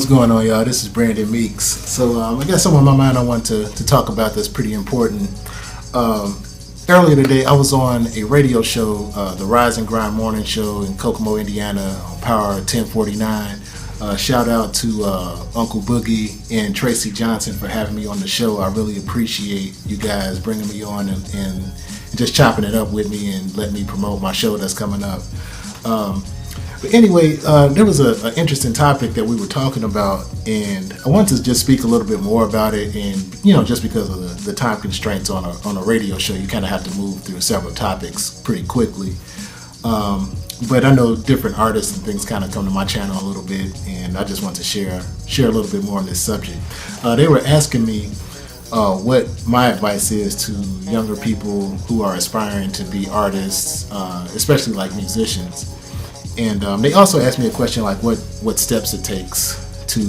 What's going on, y'all? This is Brandon Meeks. So I got something on my mind I want to talk about that's pretty important. Earlier today, I was on a radio show, the Rise and Grind Morning Show in Kokomo, Indiana, on Power 1049. Shout out to Uncle Boogie and Tracy Johnson for having me on the show. I really appreciate you guys bringing me on and just chopping it up with me and letting me promote my show that's coming up. But anyway, there was an interesting topic that we were talking about, and I wanted to just speak a little bit more about it. And just because of the time constraints on a radio show, you kind of have to move through several topics pretty quickly. But I know different artists and things kind of come to my channel a little bit, and I just want to share a little bit more on this subject. They were asking me what my advice is to younger people who are aspiring to be artists, especially like musicians. And they also asked me a question like what steps it takes to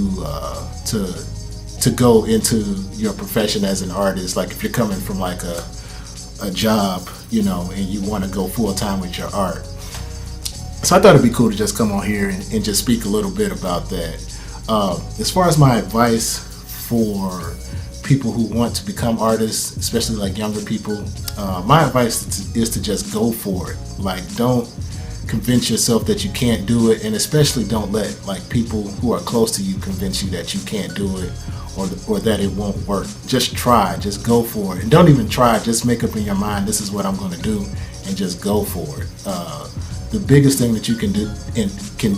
go into your profession as an artist. Like if you're coming from like a job, and you want to go full time with your art. So I thought it'd be cool to just come on here and just speak a little bit about that. As far as my advice for people who want to become artists, especially like younger people, my advice is to just go for it. Like, don't convince yourself that you can't do it, and especially don't let like people who are close to you convince you that you can't do it or that it won't work. Just try, just go for it, and don't even try. Just make up in your mind, this is what I'm going to do, and just go for it. The biggest thing that you can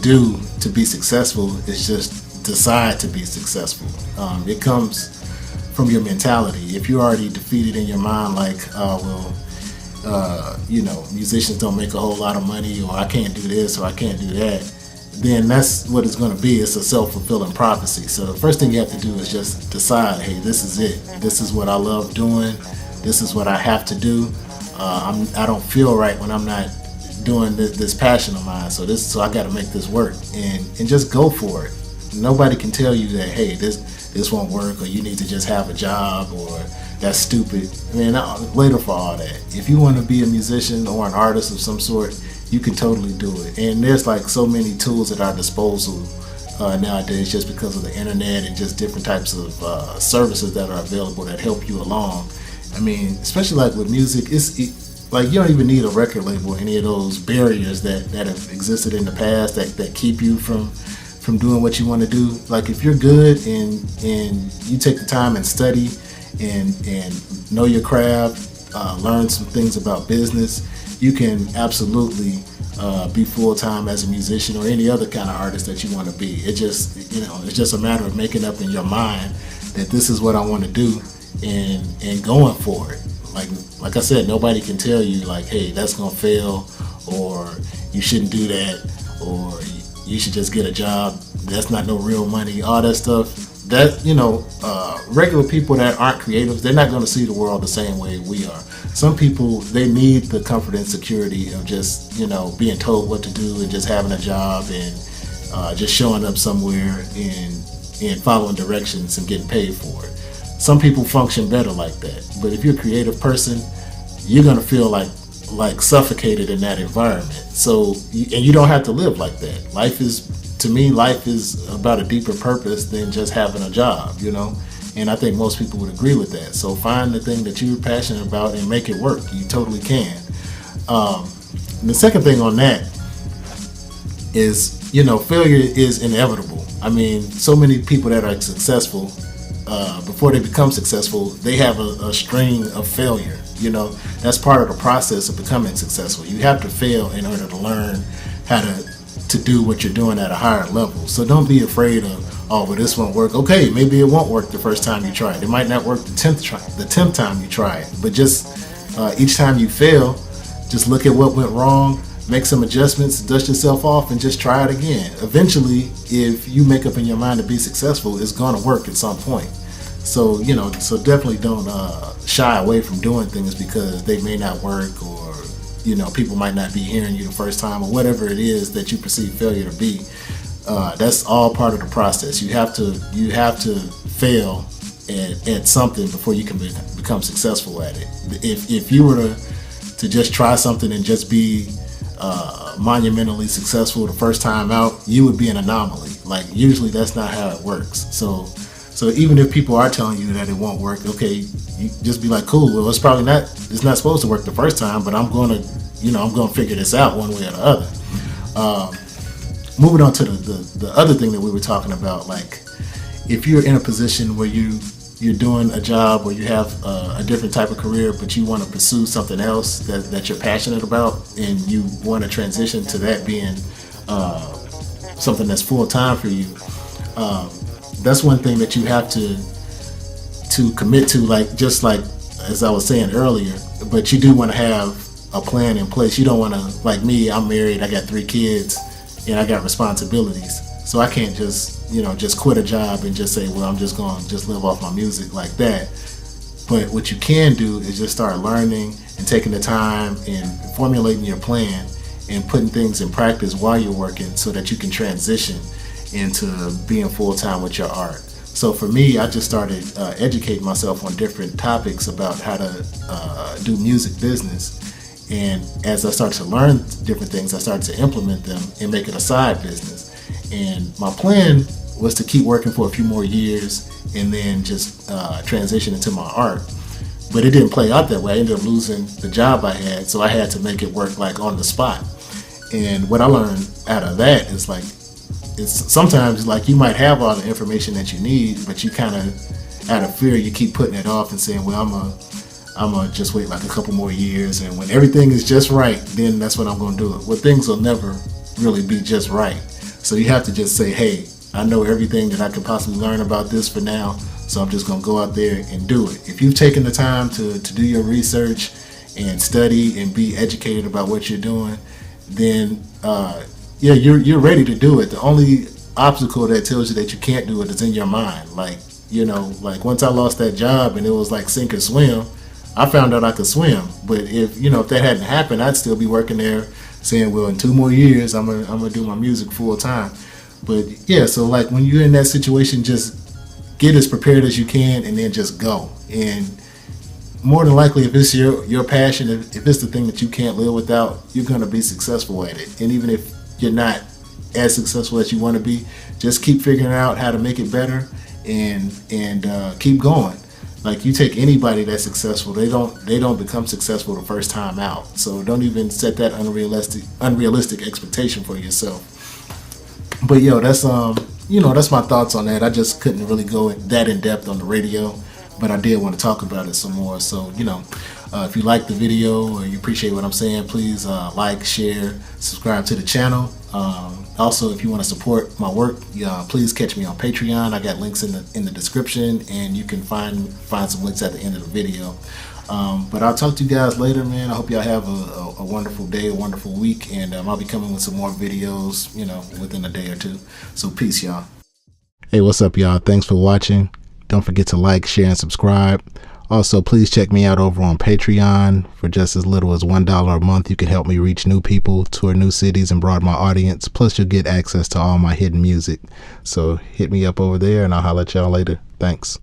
do to be successful is just decide to be successful. It comes from your mentality. If you're already defeated in your mind, like, musicians don't make a whole lot of money, or I can't do this, or I can't do that, then that's what it's going to be. It's a self-fulfilling prophecy. So the first thing you have to do is just decide, hey, this is it. This is what I love doing. This is what I have to do. I don't feel right when I'm not doing this passion of mine. So I got to make this work, and just go for it. Nobody can tell you that, hey, this won't work, or you need to just have a job, or that's stupid. Later for all that. If you want to be a musician or an artist of some sort, you can totally do it. And there's like so many tools at our disposal nowadays, just because of the internet and just different types of services that are available that help you along. Especially like with music, like you don't even need a record label or any of those barriers that have existed in the past that keep you from doing what you want to do. Like if you're good and you take the time and study and know your craft, learn some things about business, you can absolutely be full-time as a musician or any other kind of artist that you want to be. It's just a matter of making up in your mind that this is what I want to do and going for it. Like I said, nobody can tell you like, hey, that's gonna fail, or you shouldn't do that, or you should just get a job. That's not no real money. All that stuff. That regular people that aren't creatives, they're not going to see the world the same way we are. Some people, they need the comfort and security of just being told what to do and just having a job and just showing up somewhere and following directions and getting paid for it. Some people function better like that. But if you're a creative person, you're going to feel like suffocated in that environment. So, and you don't have to live like that. Life is about a deeper purpose than just having a job, and I think most people would agree with that. So find the thing that you're passionate about and make it work. You totally can. And the second thing on that is, failure is inevitable. So many people that are successful, before they become successful, they have a string of failure. That's part of the process of becoming successful. You have to fail in order to learn how to do what you're doing at a higher level. So don't be afraid of, well, this won't work. Okay, maybe it won't work the first time you try it. It might not work the 10th time you try it. But just each time you fail, just look at what went wrong, make some adjustments, dust yourself off, and just try it again. Eventually, if you make up in your mind to be successful, it's going to work at some point. So, so definitely don't shy away from doing things because they may not work, or people might not be hearing you the first time, or whatever it is that you perceive failure to be. That's all part of the process. You have to fail at something before you can become successful at it. If you were to just try something and just be monumentally successful the first time out, you would be an anomaly. Like usually that's not how it works. So even if people are telling you that it won't work, okay, you just be like, cool. Well, it's not supposed to work the first time, but I'm going to figure this out one way or the other. Moving on to the other thing that we were talking about, like if you're in a position where you're doing a job or you have a different type of career, but you want to pursue something else that you're passionate about, and you want to transition to that being something that's full time for you, that's one thing that you have to commit to, like just like as I was saying earlier. But you do want to have a plan in place. You don't want to, like me, I'm married, I got 3 kids, and I got responsibilities. So I can't just quit a job and just say, well, I'm just going to just live off my music like that. But what you can do is just start learning and taking the time and formulating your plan and putting things in practice while you're working so that you can transition into being full-time with your art. So for me, I just started educating myself on different topics about how to do music business. And as I started to learn different things, I started to implement them and make it a side business. And my plan was to keep working for a few more years and then just transition into my art. But it didn't play out that way. I ended up losing the job I had, so I had to make it work like on the spot. And what I learned out of that is like, it's sometimes like you might have all the information that you need, but you kind of, out of fear, you keep putting it off and saying, well, I'm gonna just wait like a couple more years, and when everything is just right, then that's when I'm gonna do it. Well, things will never really be just right. So you have to just say, hey, I know everything that I could possibly learn about this for now, so I'm just gonna go out there and do it. If you've taken the time to do your research and study and be educated about what you're doing, then you're ready to do it. The only obstacle that tells you that you can't do it is in your mind. Like once I lost that job and it was like sink or swim, I found out I could swim. But if that hadn't happened, I'd still be working there saying, well, in 2 more years, I'm gonna do my music full time. But yeah, so like when you're in that situation, just get as prepared as you can and then just go. And more than likely, if it's your passion, if it's the thing that you can't live without, you're gonna be successful at it. And even if you're not as successful as you want to be, just keep figuring out how to make it better and keep going. Like you take anybody that's successful, they don't become successful the first time out. So don't even set that unrealistic expectation for yourself. But that's my thoughts on that. I just couldn't really go that in depth on the radio, but I did want to talk about it some more. So if you like the video or you appreciate what I'm saying, please like, share, subscribe to the channel. Also, if you want to support my work, please catch me on Patreon. I got links in the description, and you can find some links at the end of the video. But I'll talk to you guys later, man. I hope y'all have a wonderful day, a wonderful week, and I'll be coming with some more videos, within a day or two. So peace, y'all. Hey, what's up, y'all? Thanks for watching. Don't forget to like, share, and subscribe. Also, please check me out over on Patreon. For just as little as $1 a month, you can help me reach new people, tour new cities, and broaden my audience. Plus, you'll get access to all my hidden music. So hit me up over there, and I'll holler at y'all later. Thanks.